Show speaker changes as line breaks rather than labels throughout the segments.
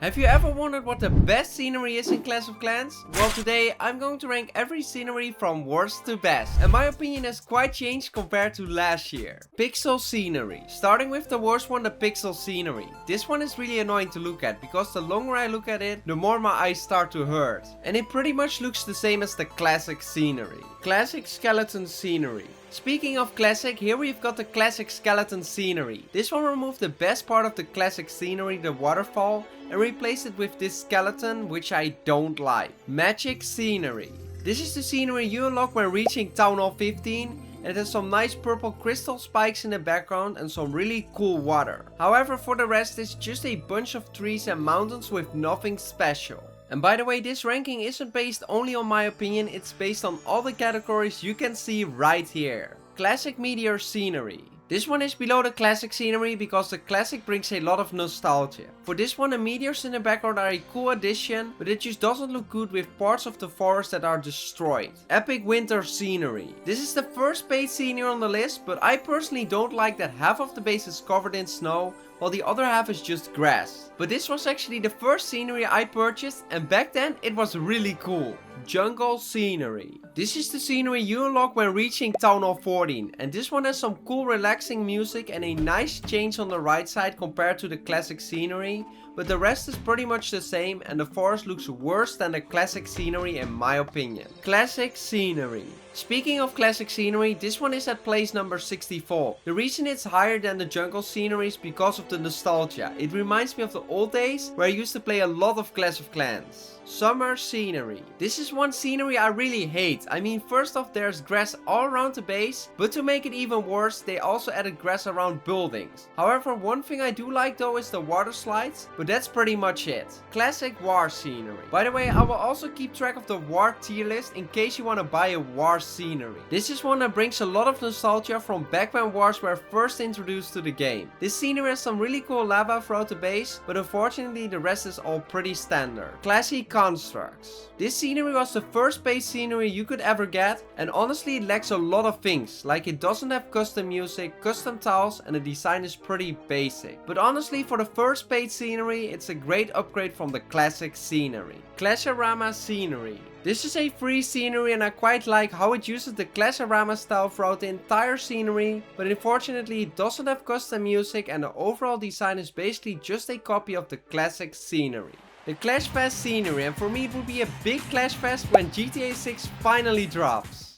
Have you ever wondered what the best scenery is in Clash of Clans? Well, today I'm going to rank every scenery from worst to best, and my opinion has quite changed compared to last year. Pixel scenery. Starting with the worst one, the pixel scenery. This one is really annoying to look at because the longer I look at it, the more my eyes start to hurt. And it pretty much looks the same as the classic scenery. Classic skeleton scenery. Speaking of classic, here we've got the classic skeleton scenery. This one removed the best part of the classic scenery, the waterfall, and replaced it with this skeleton, which I don't like. Magic scenery. This is the scenery you unlock when reaching Town Hall 15. And it has some nice purple crystal spikes in the background and some really cool water. However, for the rest it's just a bunch of trees and mountains with nothing special. And by the way, this ranking isn't based only on my opinion, it's based on all the categories you can see right here. Classic meteor scenery. This one is below the classic scenery because the classic brings a lot of nostalgia. For this one, the meteors in the background are a cool addition, but it just doesn't look good with parts of the forest that are destroyed. Epic winter scenery. This is the first paid scenery on the list, but I personally don't like that half of the base is covered in snow, while the other half is just grass. But this was actually the first scenery I purchased, and back then it was really cool. Jungle scenery. This is the scenery you unlock when reaching Town Hall 14, and this one has some cool relaxing music and a nice change on the right side compared to the classic scenery, but the rest is pretty much the same and the forest looks worse than the classic scenery in my opinion. Classic scenery. Speaking of classic scenery, this one is at place number 64. The reason it's higher than the jungle scenery is because of the nostalgia. It reminds me of the old days where I used to play a lot of Clash of Clans. Summer scenery. This is one scenery I really hate. I mean, first off, there's grass all around the base, but to make it even worse, they also added grass around buildings. However, one thing I do like though is the water slides, but that's pretty much it. Classic war scenery. By the way, I will also keep track of the war tier list in case you want to buy a war scenery. This is one that brings a lot of nostalgia from back when wars were first introduced to the game. This scenery has some really cool lava throughout the base, but unfortunately the rest is all pretty standard. Classic constructs. This scenery was the first paid scenery you could ever get, and honestly it lacks a lot of things, like it doesn't have custom music, custom tiles, and the design is pretty basic. But honestly, for the first paid scenery, it's a great upgrade from the classic scenery. Clasharama scenery. This is a free scenery and I quite like how it uses the Clasharama style throughout the entire scenery, but unfortunately it doesn't have custom music and the overall design is basically just a copy of the classic scenery. The Clash Fest scenery, and for me it would be a big Clash Fest when GTA 6 finally drops.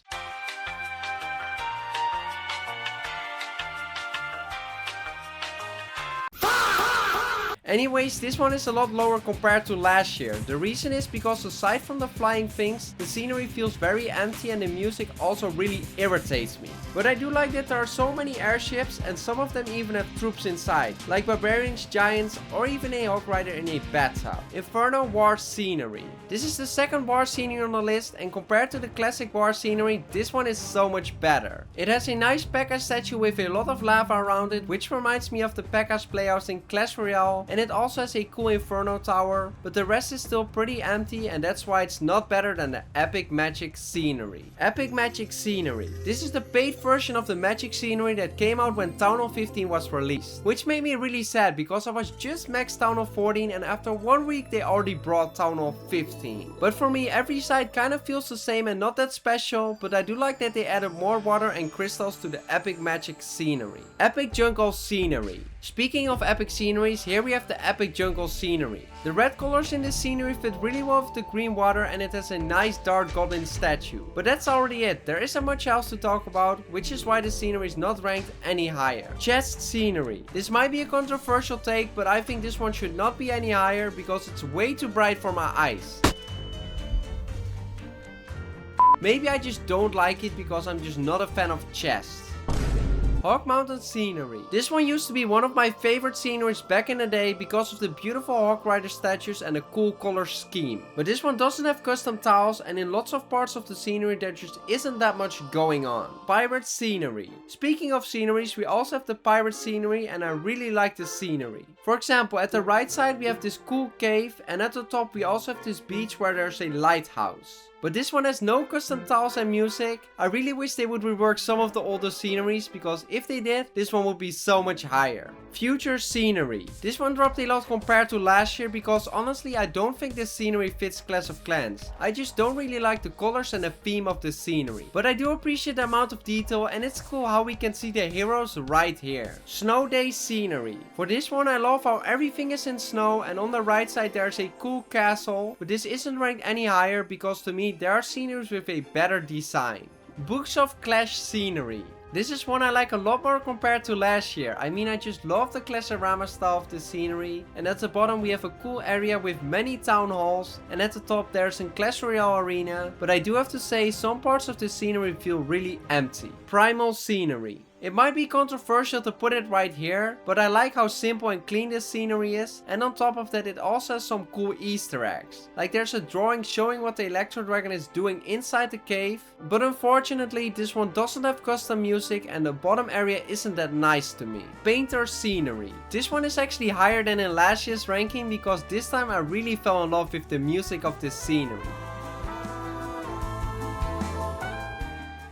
Anyways, this one is a lot lower compared to last year. The reason is because aside from the flying things, the scenery feels very empty and the music also really irritates me. But I do like that there are so many airships and some of them even have troops inside, like barbarians, giants, or even a hog rider in a bathtub. Inferno war scenery. This is the second war scenery on the list, and compared to the classic war scenery, this one is so much better. It has a nice P.E.K.K.A statue with a lot of lava around it, which reminds me of the P.E.K.K.A's playhouse in Clash Royale, and it also has a cool Inferno tower, but the rest is still pretty empty, and that's why it's not better than the Epic Magic scenery. Epic Magic scenery. This is the paid version of the Magic scenery that came out when Town Hall 15 was released, which made me really sad because I was just max Town Hall 14 and after 1 week they already brought Town Hall 15. But for me every side kind of feels the same and not that special, but I do like that they added more water and crystals to the Epic Magic scenery. Epic Jungle scenery. Speaking of epic sceneries, here we have the Epic Jungle scenery. The red colors in this scenery fit really well with the green water and it has a nice dark goblin statue. But that's already it, there isn't much else to talk about, which is why the scenery is not ranked any higher. Chest scenery. This might be a controversial take, but I think this one should not be any higher because it's way too bright for my eyes. Maybe I just don't like it because I'm just not a fan of chests. Hog Mountain scenery. This one used to be one of my favorite sceneries back in the day because of the beautiful hog rider statues and the cool color scheme. But this one doesn't have custom tiles and in lots of parts of the scenery there just isn't that much going on. Pirate scenery. Speaking of sceneries, we also have the pirate scenery and I really like the scenery. For example, at the right side we have this cool cave and at the top we also have this beach where there's a lighthouse. But this one has no custom tiles and music. I really wish they would rework some of the older sceneries, because if they did, this one would be so much higher. Future scenery. This one dropped a lot compared to last year, because honestly I don't think this scenery fits Clash of Clans. I just don't really like the colors and the theme of the scenery. But I do appreciate the amount of detail, and it's cool how we can see the heroes right here. Snow day scenery. For this one I love how everything is in snow, and on the right side there's a cool castle. But this isn't ranked any higher, because to me there are sceneries with a better design. Books of Clash scenery. This is one I like a lot more compared to last year. I mean, I just love the Classorama style of the scenery. And at the bottom we have a cool area with many town halls. And at the top there's a Clash Royale arena. But I do have to say, some parts of the scenery feel really empty. Primal scenery. It might be controversial to put it right here, but I like how simple and clean this scenery is, and on top of that it also has some cool Easter eggs. Like there's a drawing showing what the Electro Dragon is doing inside the cave, but unfortunately this one doesn't have custom music and the bottom area isn't that nice to me. Painter scenery. This one is actually higher than in last year's ranking, because this time I really fell in love with the music of this scenery.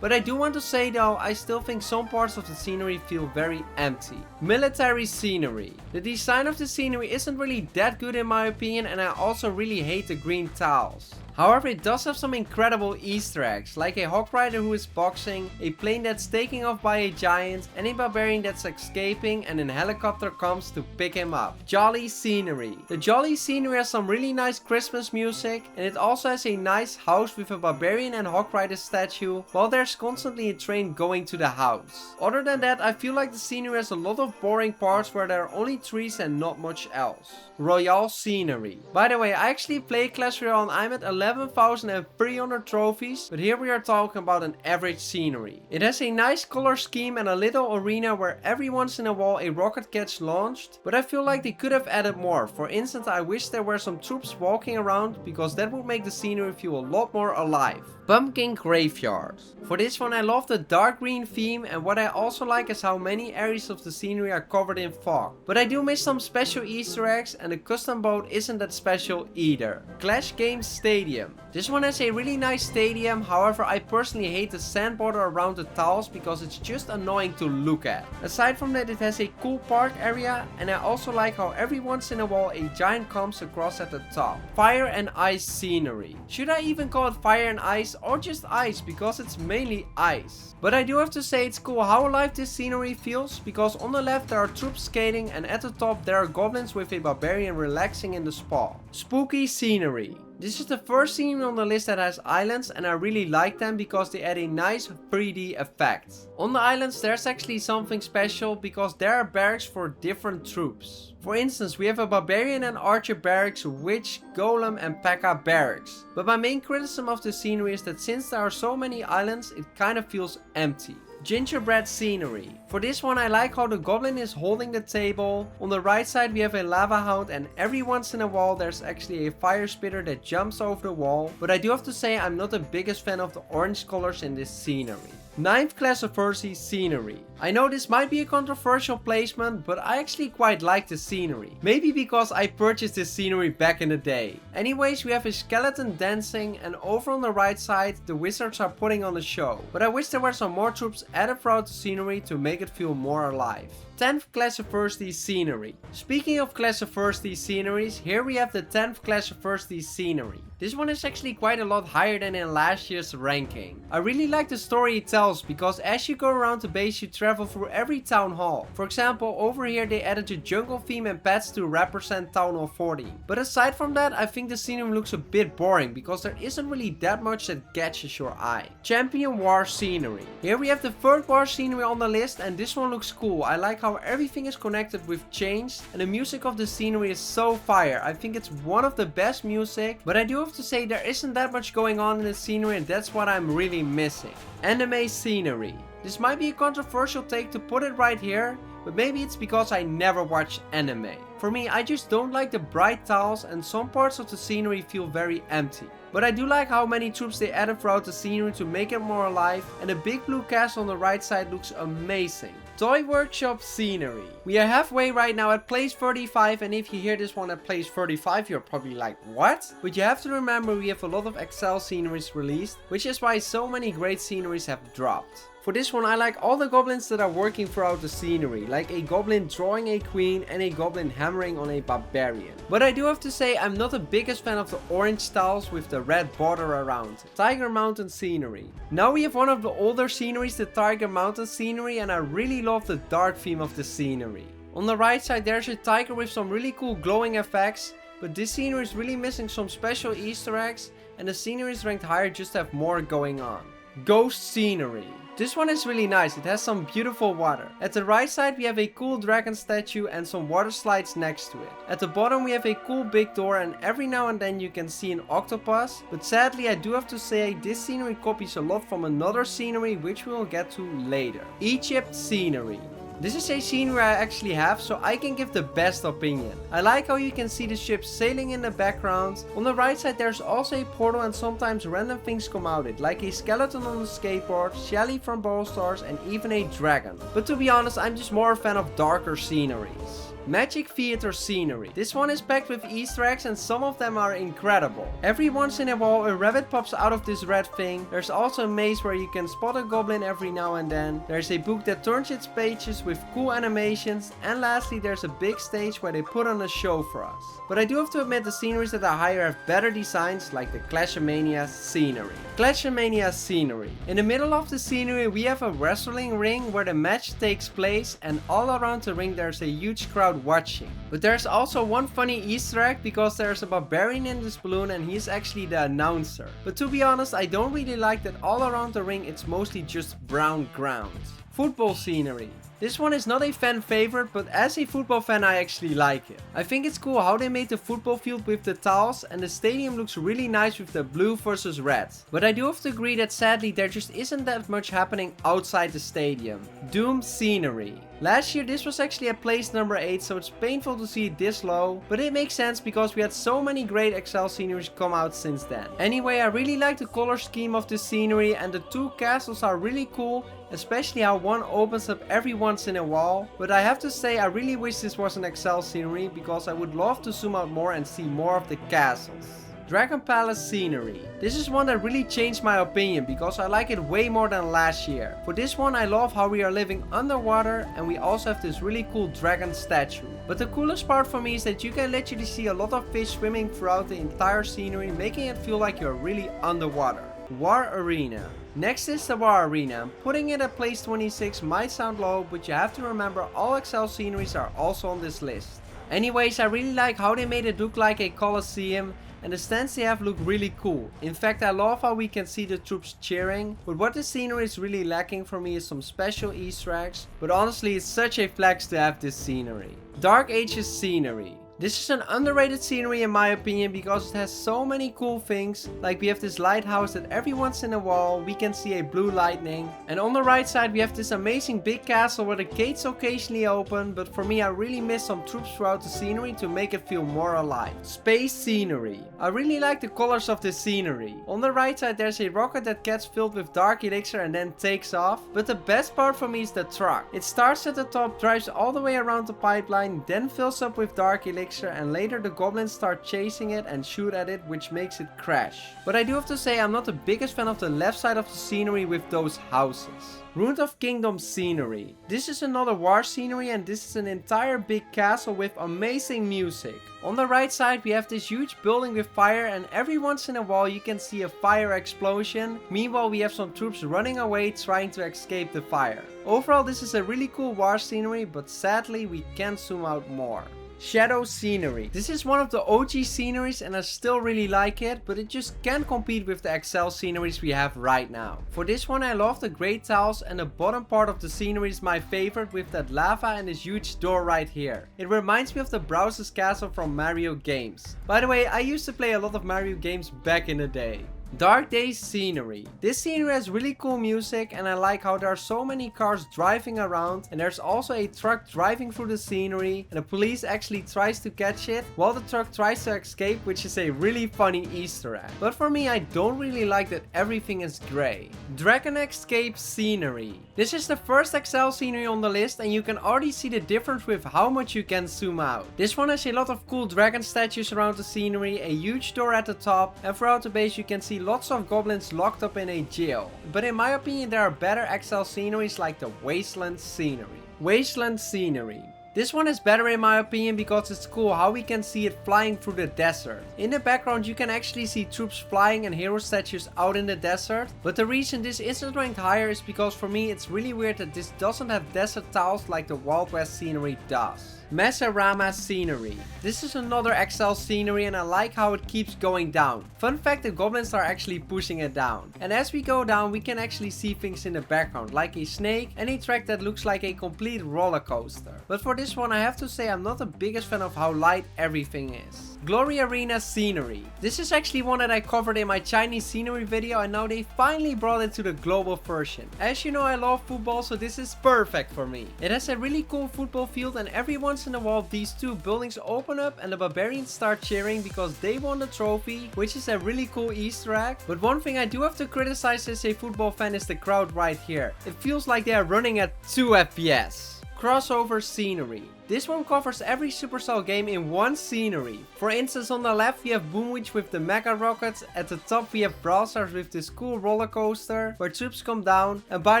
But I do want to say though, I still think some parts of the scenery feel very empty. Military scenery. The design of the scenery isn't really that good in my opinion, and I also really hate the green tiles. However, it does have some incredible Easter eggs, like a Hawk Rider who is boxing, a plane that's taking off by a giant, and a barbarian that's escaping and a helicopter comes to pick him up. Jolly scenery. The Jolly scenery has some really nice Christmas music, and it also has a nice house with a barbarian and Hawk Rider statue, while there's constantly a train going to the house. Other than that, I feel like the scenery has a lot of boring parts where there are only trees and not much else. Royale scenery. By the way, I actually play Clash Royale and I'm at 11,300 trophies, but here we are talking about an average scenery. It has a nice color scheme and a little arena where every once in a while a rocket gets launched, but I feel like they could have added more. For instance, I wish there were some troops walking around, because that would make the scenery feel a lot more alive. Pumpkin graveyard. For this one I love the dark green theme, and what I also like is how many areas of the scenery are covered in fog. But I do miss some special Easter eggs, and the custom boat isn't that special either. Clash Games Stadium. This one has a really nice stadium, however I personally hate the sand border around the tiles because it's just annoying to look at. Aside from that, it has a cool park area, and I also like how every once in a while a giant comes across at the top. Fire and ice scenery. Should I even call it fire and ice or just ice, because it's mainly ice? But I do have to say it's cool how alive this scenery feels, because on the left there are troops skating and at the top there are goblins with a barbarian relaxing in the spa. Spooky scenery. This is the first scenery on the list that has islands, and I really like them because they add a nice 3D effect. On the islands there's actually something special, because there are barracks for different troops. For instance, we have a barbarian and archer barracks, witch, golem and P.E.K.K.A barracks. But my main criticism of the scenery is that since there are so many islands, it kind of feels empty. Gingerbread scenery. For this one I like how the goblin is holding the table. On the right side we have a lava hound, and every once in a while there's actually a fire spitter that jumps over the wall. But I do have to say I'm not the biggest fan of the orange colors in this scenery. 9th Classiversi scenery. I know this might be a controversial placement, but I actually quite like the scenery. Maybe because I purchased this scenery back in the day. Anyways, we have a skeleton dancing, and over on the right side the wizards are putting on a show. But I wish there were some more troops added throughout the scenery to make it feel more alive. 10th Classiversi scenery. Speaking of Classiversi sceneries, here we have the 10th Classiversi scenery. This one is actually quite a lot higher than in last year's ranking. I really like the story it tells, because as you go around the base you travel through every town hall. For example, over here they added a jungle theme and pets to represent Town Hall 40. But aside from that, I think the scenery looks a bit boring, because there isn't really that much that catches your eye. Champion War scenery. Here we have the 3rd war scenery on the list, and this one looks cool. I like how everything is connected with chains, and the music of the scenery is so fire. I think it's one of the best music, but I do have to say there isn't that much going on in the scenery, and that's what I'm really missing. Anime scenery. This might be a controversial take to put it right here, but maybe it's because I never watched anime. For me, I just don't like the bright tiles, and some parts of the scenery feel very empty. But I do like how many troops they added throughout the scenery to make it more alive, and the big blue castle on the right side looks amazing. Toy Workshop scenery. We are halfway right now at place 35, and if you hear this one at place 35, you're probably like, what? But you have to remember we have a lot of Excel sceneries released, which is why so many great sceneries have dropped. For this one I like all the goblins that are working throughout the scenery, like a goblin drawing a queen and a goblin hammering on a barbarian. But I do have to say I'm not the biggest fan of the orange tiles with the red border around. Tiger Mountain scenery. Now we have one of the older sceneries, the Tiger Mountain scenery, and I really love the dark theme of the scenery. On the right side there's a tiger with some really cool glowing effects, but this scenery is really missing some special Easter eggs, and the scenery is ranked higher just to have more going on. Ghost scenery. This one is really nice, it has some beautiful water. At the right side we have a cool dragon statue and some water slides next to it. At the bottom we have a cool big door, and every now and then you can see an octopus. But sadly I do have to say this scenery copies a lot from another scenery which we will get to later. Egypt scenery. This is a scenery I actually have, so I can give the best opinion. I like how you can see the ship sailing in the background. On the right side there's also a portal, and sometimes random things come out it, like a skeleton on a skateboard, Shelly from Brawl Stars, and even a dragon. But to be honest, I'm just more a fan of darker sceneries. Magic Theater scenery. This one is packed with Easter eggs, and some of them are incredible. Every once in a while a rabbit pops out of this red thing. There's also a maze where you can spot a goblin every now and then. There's a book that turns its pages with cool animations, and lastly there's a big stage where they put on a show for us. But I do have to admit the sceneries that are higher have better designs, like the Clash-O-Mania scenery. Clash-O-Mania scenery. In the middle of the scenery we have a wrestling ring where the match takes place, and all around the ring there's a huge crowd watching. But there's also one funny Easter egg, because there's a barbarian in this balloon and he's actually the announcer. But to be honest, I don't really like that all around the ring it's mostly just brown ground. Football scenery. This one is not a fan favorite, but as a football fan I actually like it. I think it's cool how they made the football field with the tiles, and the stadium looks really nice with the blue versus red. But I do have to agree that sadly there just isn't that much happening outside the stadium. Doom scenery. Last year this was actually at place number 8, so it's painful to see it this low, but it makes sense because we had so many great Excel sceneries come out since then. Anyway, I really like the color scheme of the scenery, and the two castles are really cool, especially how one opens up every once in a while. But I have to say I really wish this was an Excel scenery, because I would love to zoom out more and see more of the castles. Dragon Palace scenery. This is one that really changed my opinion, because I like it way more than last year. For this one I love how we are living underwater, and we also have this really cool dragon statue. But the coolest part for me is that you can literally see a lot of fish swimming throughout the entire scenery, making it feel like you're really underwater. War Arena. Next is the War Arena. Putting it at place 26 might sound low, but you have to remember all Excel sceneries are also on this list. Anyways, I really like how they made it look like a coliseum, and the stands they have look really cool. In fact, I love how we can see the troops cheering. But what the scenery is really lacking for me is some special Easter eggs. But honestly, it's such a flex to have this scenery. Dark Ages scenery. This is an underrated scenery in my opinion, because it has so many cool things. Like we have this lighthouse that every once in a while we can see a blue lightning. And on the right side we have this amazing big castle where the gates occasionally open. But for me I really miss some troops throughout the scenery to make it feel more alive. Space scenery. I really like the colors of this scenery. On the right side there's a rocket that gets filled with dark elixir and then takes off. But the best part for me is the truck. It starts at the top, drives all the way around the pipeline, then fills up with dark elixir, and later the goblins start chasing it and shoot at it, which makes it crash. But I do have to say I'm not the biggest fan of the left side of the scenery with those houses. Ruined of Kingdom scenery. This is another war scenery, and this is an entire big castle with amazing music. On the right side we have this huge building with fire, and every once in a while you can see a fire explosion. Meanwhile we have some troops running away trying to escape the fire. Overall this is a really cool war scenery, but sadly we can't zoom out more. Shadow scenery. This is one of the OG sceneries and I still really like it, but it just can't compete with the Excel sceneries we have right now. For this one I love the gray tiles, and the bottom part of the scenery is my favorite with that lava and this huge door right here. It reminds me of the Browser's Castle from Mario games. By the way, I used to play a lot of Mario games back in the day. Dark Days scenery. This scenery has really cool music and I like how there are so many cars driving around, and there's also a truck driving through the scenery and the police actually tries to catch it while the truck tries to escape, which is a really funny Easter egg. But for me, I don't really like that everything is grey. Dragon Escape scenery. This is the first XL scenery on the list and you can already see the difference with how much you can zoom out. This one has a lot of cool dragon statues around the scenery, a huge door at the top, and throughout the base you can see lots of goblins locked up in a jail. But in my opinion there are better XL sceneries like the Wasteland scenery. Wasteland scenery. This one is better in my opinion because it's cool how we can see it flying through the desert. In the background you can actually see troops flying and hero statues out in the desert. But the reason this isn't ranked higher is because for me it's really weird that this doesn't have desert tiles like the Wild West scenery does. Mesarama scenery. This is another XL scenery and I like how it keeps going down. Fun fact, the goblins are actually pushing it down. And as we go down we can actually see things in the background like a snake and a track that looks like a complete roller coaster. But for this one I have to say I'm not the biggest fan of how light everything is. Glory Arena scenery. This is actually one that I covered in my Chinese scenery video and now they finally brought it to the global version. As you know I love football, so this is perfect for me. It has a really cool football field and every once in a while these two buildings open up and the barbarians start cheering because they won the trophy, which is a really cool Easter egg. But one thing I do have to criticize as a football fan is the crowd right here. It feels like they are running at 2 FPS. Crossover scenery. This one covers every Supercell game in one scenery. For instance, on the left we have Boomwitch with the Mega Rockets, at the top we have Brawl Stars with this cool roller coaster where troops come down. And by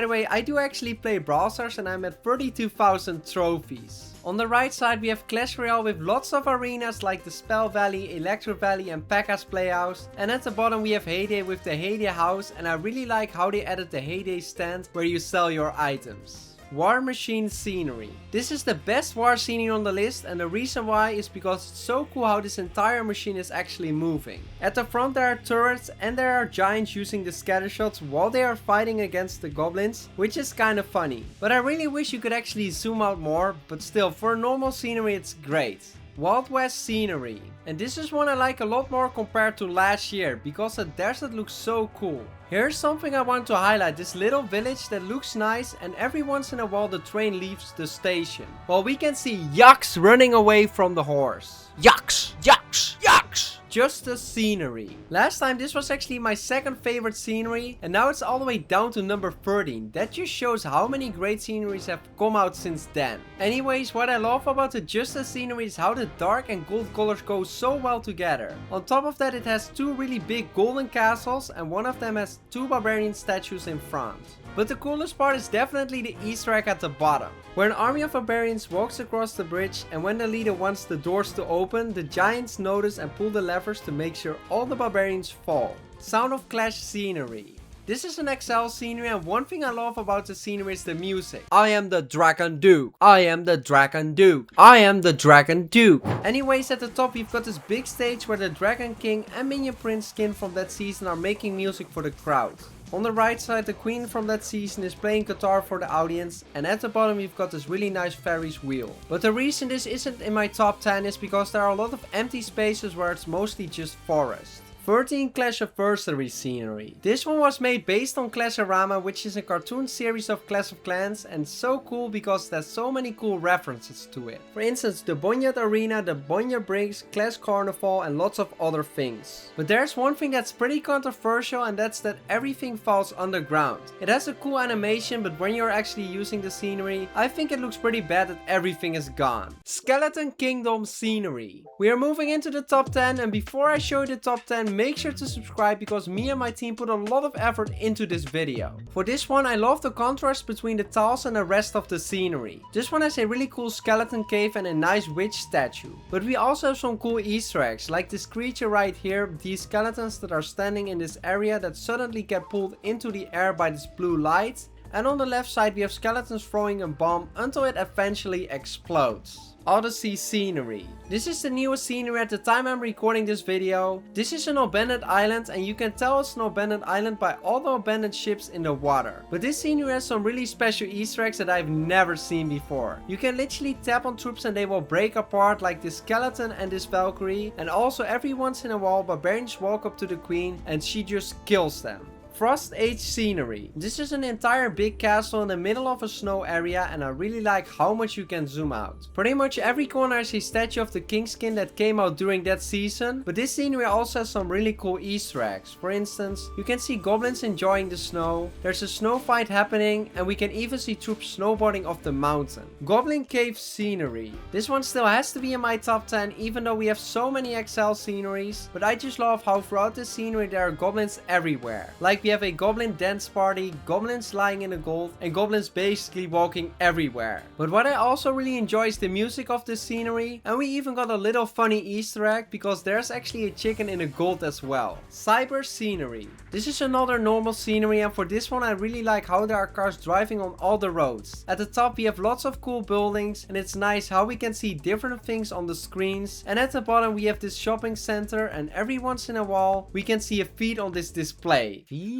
the way, I do actually play Brawl Stars and I'm at 32,000 trophies. On the right side we have Clash Royale with lots of arenas like the Spell Valley, Electro Valley and Pekka's Playhouse. And at the bottom we have Heyday with the Heyday House, and I really like how they added the Heyday stand where you sell your items. War Machine scenery. This is the best war scenery on the list, and the reason why is because it's so cool how this entire machine is actually moving. At the front there are turrets and there are giants using the scatter shots while they are fighting against the goblins, which is kind of funny. But I really wish you could actually zoom out more, but still for a normal scenery it's great. Wild West scenery. And this is one I like a lot more compared to last year because the desert looks so cool. Here's something I want to highlight, this little village that looks nice and every once in a while the train leaves the station. While we can see yaks running away from the horse. Yaks! Yaks! Yaks! Just the scenery. Last time this was actually my second favorite scenery and now it's all the way down to number 13. That just shows how many great sceneries have come out since then. Anyways, what I love about the Just the scenery is how the dark and gold colors go so well together. On top of that it has two really big golden castles and one of them has two barbarian statues in front. But the coolest part is definitely the Easter egg at the bottom, where an army of barbarians walks across the bridge and when the leader wants the doors to open, the giants notice and pull the levers to make sure all the barbarians fall. Sound of Clash scenery. This is an XL scenery and one thing I love about the scenery is the music. I am the Dragon Duke. I am the Dragon Duke. I am the Dragon Duke. Anyways, at the top we've got this big stage where the Dragon King and Minion Prince skin from that season are making music for the crowd. On the right side the queen from that season is playing guitar for the audience, and at the bottom we've got this really nice Ferris wheel. But the reason this isn't in my top 10 is because there are a lot of empty spaces where it's mostly just forest. 13 Clashiversary scenery. This one was made based on Clashorama, which is a cartoon series of Clash of Clans, and so cool because there's so many cool references to it. For instance, the Boneyard Arena, the Boneyard Briggs, Clash Carnival and lots of other things. But there's one thing that's pretty controversial, and that's that everything falls underground. It has a cool animation, but when you're actually using the scenery, I think it looks pretty bad that everything is gone. Skeleton Kingdom scenery. We are moving into the top 10, and before I show you the top 10, make sure to subscribe because me and my team put a lot of effort into this video. For this one I love the contrast between the tiles and the rest of the scenery. This one has a really cool skeleton cave and a nice witch statue. But we also have some cool Easter eggs like this creature right here, these skeletons that are standing in this area that suddenly get pulled into the air by this blue light. And on the left side we have skeletons throwing a bomb until it eventually explodes. Odyssey scenery. This is the newest scenery at the time I'm recording this video. This is an abandoned island, and you can tell it's an abandoned island by all the abandoned ships in the water. But this scenery has some really special Easter eggs that I've never seen before. You can literally tap on troops and they will break apart, like this skeleton and this Valkyrie. And also every once in a while barbarians walk up to the queen and she just kills them. Frost Age scenery. This is an entire big castle in the middle of a snow area, and I really like how much you can zoom out. Pretty much every corner is a statue of the Kingskin that came out during that season, but this scenery also has some really cool Easter eggs. For instance, you can see goblins enjoying the snow, there's a snow fight happening, and we can even see troops snowboarding off the mountain. Goblin Cave scenery. This one still has to be in my top 10 even though we have so many XL sceneries, but I just love how throughout this scenery there are goblins everywhere. Like we have a goblin dance party, goblins lying in the gold, and goblins basically walking everywhere. But what I also really enjoy is the music of this scenery, and we even got a little funny Easter egg because there's actually a chicken in the gold as well. Cyber scenery. This is another normal scenery, and for this one I really like how there are cars driving on all the roads. At the top we have lots of cool buildings, and it's nice how we can see different things on the screens. And at the bottom we have this shopping center, and every once in a while we can see a feed on this display. Feeds.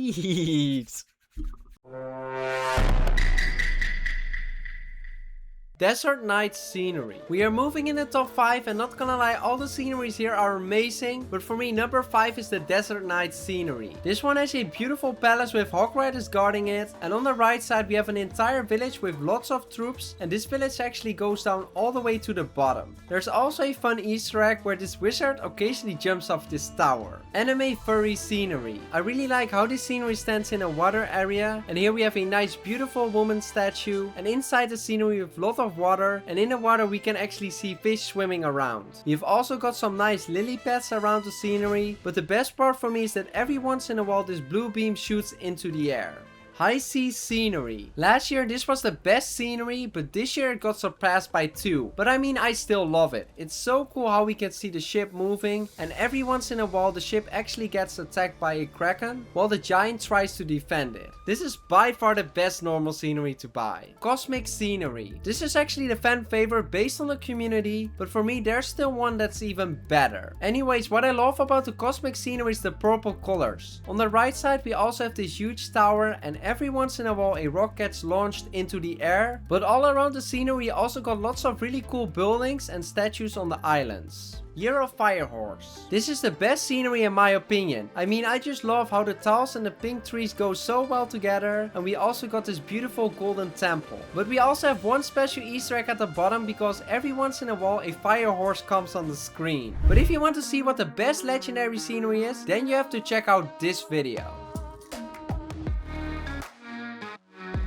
Desert Night scenery. We are moving in the top 5, and not gonna lie, all the sceneries here are amazing, but for me number 5 is the Desert Night scenery. This one has a beautiful palace with hog riders guarding it, and on the right side we have an entire village with lots of troops, and this village actually goes down all the way to the bottom. There's also a fun Easter egg where this wizard occasionally jumps off this tower. Anime furry scenery. I really like how this scenery stands in a water area, and here we have a nice beautiful woman statue, and inside the scenery we have lots of water, and in the water we can actually see fish swimming around. You've also got some nice lily pads around the scenery, but the best part for me is that every once in a while this blue beam shoots into the air. High sea scenery. Last year this was the best scenery, but this year it got surpassed by 2. But I mean, I still love it. It's so cool how we can see the ship moving, and every once in a while the ship actually gets attacked by a kraken while the giant tries to defend it. This is by far the best normal scenery to buy. Cosmic scenery. This is actually the fan favorite based on the community, but for me there's still one that's even better. Anyways, what I love about the cosmic scenery is the purple colors. On the right side we also have this huge tower, and every once in a while a rock gets launched into the air, but all around the scenery we also got lots of really cool buildings and statues on the islands. Year of Fire Horse. This is the best scenery in my opinion. I mean, I just love how the tiles and the pink trees go so well together, and we also got this beautiful golden temple. But we also have one special Easter egg at the bottom, because every once in a while a fire horse comes on the screen. But if you want to see what the best legendary scenery is, then you have to check out this video.